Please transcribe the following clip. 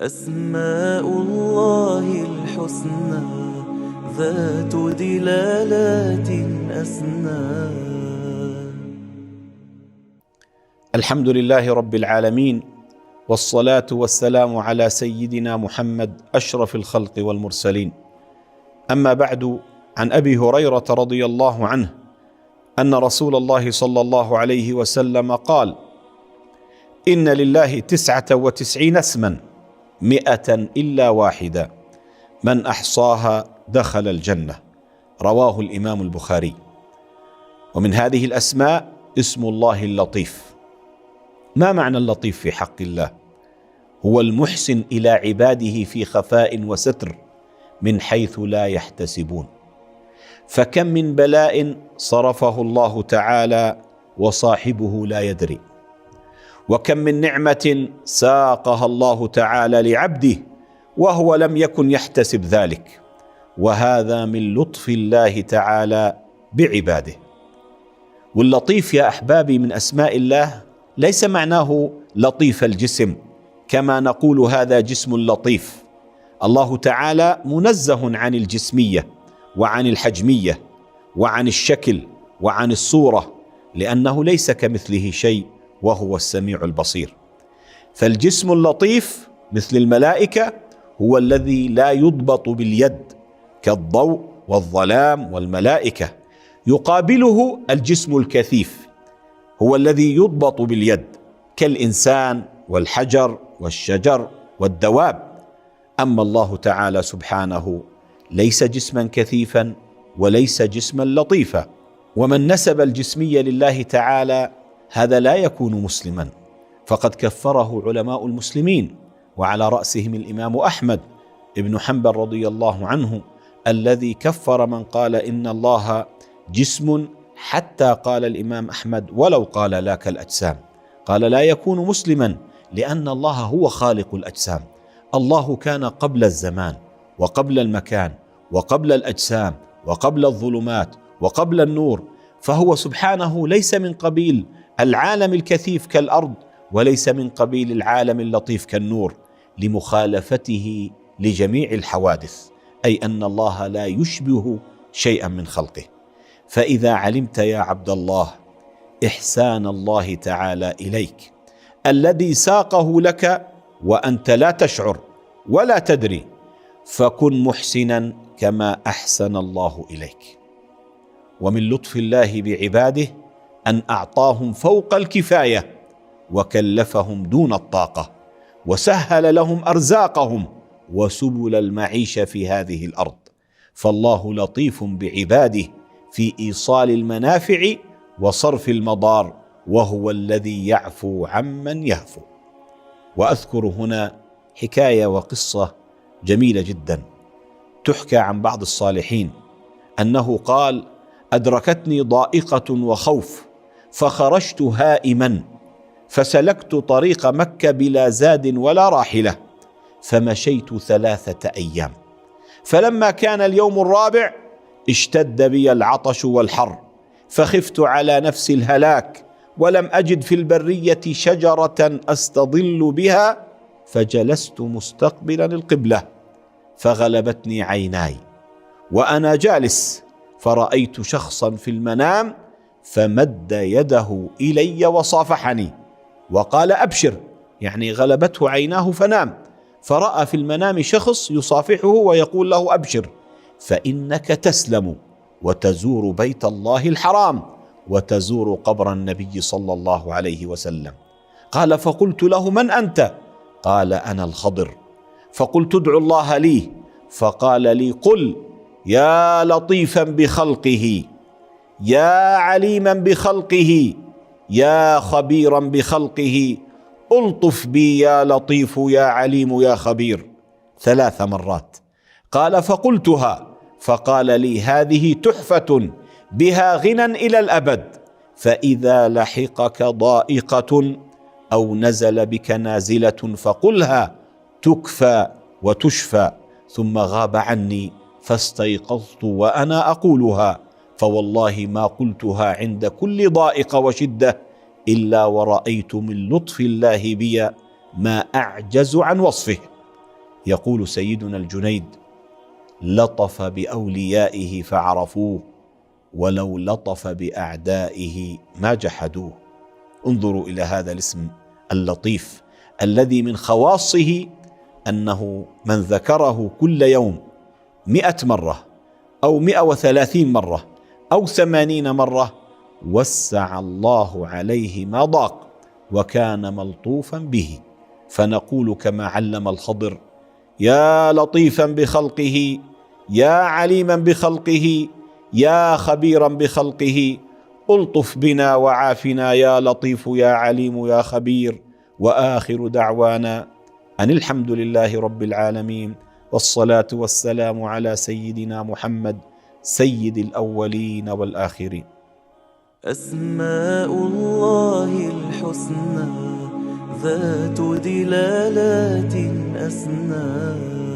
أسماء الله الحسنى ذات دلالات أسنى. الحمد لله رب العالمين، والصلاة والسلام على سيدنا محمد أشرف الخلق والمرسلين. أما بعد، عن أبي هريرة رضي الله عنه أن رسول الله صلى الله عليه وسلم قال: إن لله 99 اسما 100 إلا واحدة، من أحصاها دخل الجنة. رواه الإمام البخاري. ومن هذه الأسماء اسم الله اللطيف. ما معنى اللطيف في حق الله؟ هو المحسن إلى عباده في خفاء وستر من حيث لا يحتسبون. فكم من بلاء صرفه الله تعالى وصاحبه لا يدري، وكم من نعمة ساقها الله تعالى لعبده وهو لم يكن يحتسب ذلك، وهذا من لطف الله تعالى بعباده. واللطيف يا أحبابي من أسماء الله ليس معناه لطيف الجسم كما نقول هذا جسم لطيف. الله تعالى منزه عن الجسمية وعن الحجمية وعن الشكل وعن الصورة، لأنه ليس كمثله شيء وهو السميع البصير. فالجسم اللطيف مثل الملائكة هو الذي لا يضبط باليد كالضوء والظلام والملائكة، يقابله الجسم الكثيف هو الذي يضبط باليد كالإنسان والحجر والشجر والدواب. أما الله تعالى سبحانه ليس جسما كثيفا وليس جسما لطيفا. ومن نسب الجسمية لله تعالى هذا لا يكون مسلما، فقد كفره علماء المسلمين، وعلى رأسهم الإمام أحمد بن حنبل رضي الله عنه، الذي كفر من قال إن الله جسم، حتى قال الإمام أحمد ولو قال لا كالأجسام. قال لا يكون مسلما لأن الله هو خالق الأجسام. الله كان قبل الزمان وقبل المكان وقبل الأجسام وقبل الظلمات وقبل النور، فهو سبحانه ليس من قبيل العالم الكثيف كالأرض، وليس من قبيل العالم اللطيف كالنور، لمخالفته لجميع الحوادث، أي أن الله لا يشبه شيئا من خلقه. فإذا علمت يا عبد الله إحسان الله تعالى إليك الذي ساقه لك وأنت لا تشعر ولا تدري، فكن محسنا كما أحسن الله إليك. ومن لطف الله بعباده أن أعطاهم فوق الكفاية وكلفهم دون الطاقة، وسهل لهم أرزاقهم وسبل المعيشة في هذه الأرض. فالله لطيف بعباده في إيصال المنافع وصرف المضار، وهو الذي يعفو عمن يهفو. وأذكر هنا حكاية وقصة جميلة جدا تحكى عن بعض الصالحين أنه قال: أدركتني ضائقة وخوف فخرجت هائما، فسلكت طريق مكة بلا زاد ولا راحلة، فمشيت 3 أيام، فلما كان اليوم الرابع اشتد بي العطش والحر، فخفت على نفسي الهلاك، ولم أجد في البرية شجرة أستظل بها، فجلست مستقبلا القبلة، فغلبتني عيناي وأنا جالس، فرأيت شخصا في المنام فمد يده إلي وصافحني وقال: أبشر، يعني غلبته عيناه فنام، فرأى في المنام شخص يصافحه ويقول له: أبشر، فإنك تسلم وتزور بيت الله الحرام وتزور قبر النبي صلى الله عليه وسلم. قال: فقلت له: من أنت؟ قال: أنا الخضر. فقلت: ادعو الله لي. فقال لي: قل: يا لطيفا بخلقه، يا عليما بخلقه، يا خبيرا بخلقه، ألطف بي يا لطيف يا عليم يا خبير، 3 مرات. قال: فقلتها، فقال لي: هذه تحفة بها غنى إلى الأبد، فإذا لحقك ضائقة أو نزل بك نازلة فقلها تكفى وتشفى. ثم غاب عني فاستيقظت وأنا أقولها، فوالله ما قلتها عند كل ضائق وشدة إلا ورأيت من لطف الله بي ما أعجز عن وصفه. يقول سيدنا الجنيد: لطف بأوليائه فعرفوه، ولو لطف بأعدائه ما جحدوه. انظروا إلى هذا الاسم اللطيف الذي من خواصه أنه من ذكره كل يوم 100 مرة أو 130 مرة أو 80 مرة وسع الله عليه ما ضاق وكان ملطوفا به. فنقول كما علم الخضر: يا لطيفا بخلقه، يا عليما بخلقه، يا خبيرا بخلقه، الطف بنا وعافنا يا لطيف يا عليم يا خبير. وآخر دعوانا أن الحمد لله رب العالمين، والصلاة والسلام على سيدنا محمد سيد الأولين والآخرين. أسماء الله الحسنى ذات دلالات أسنى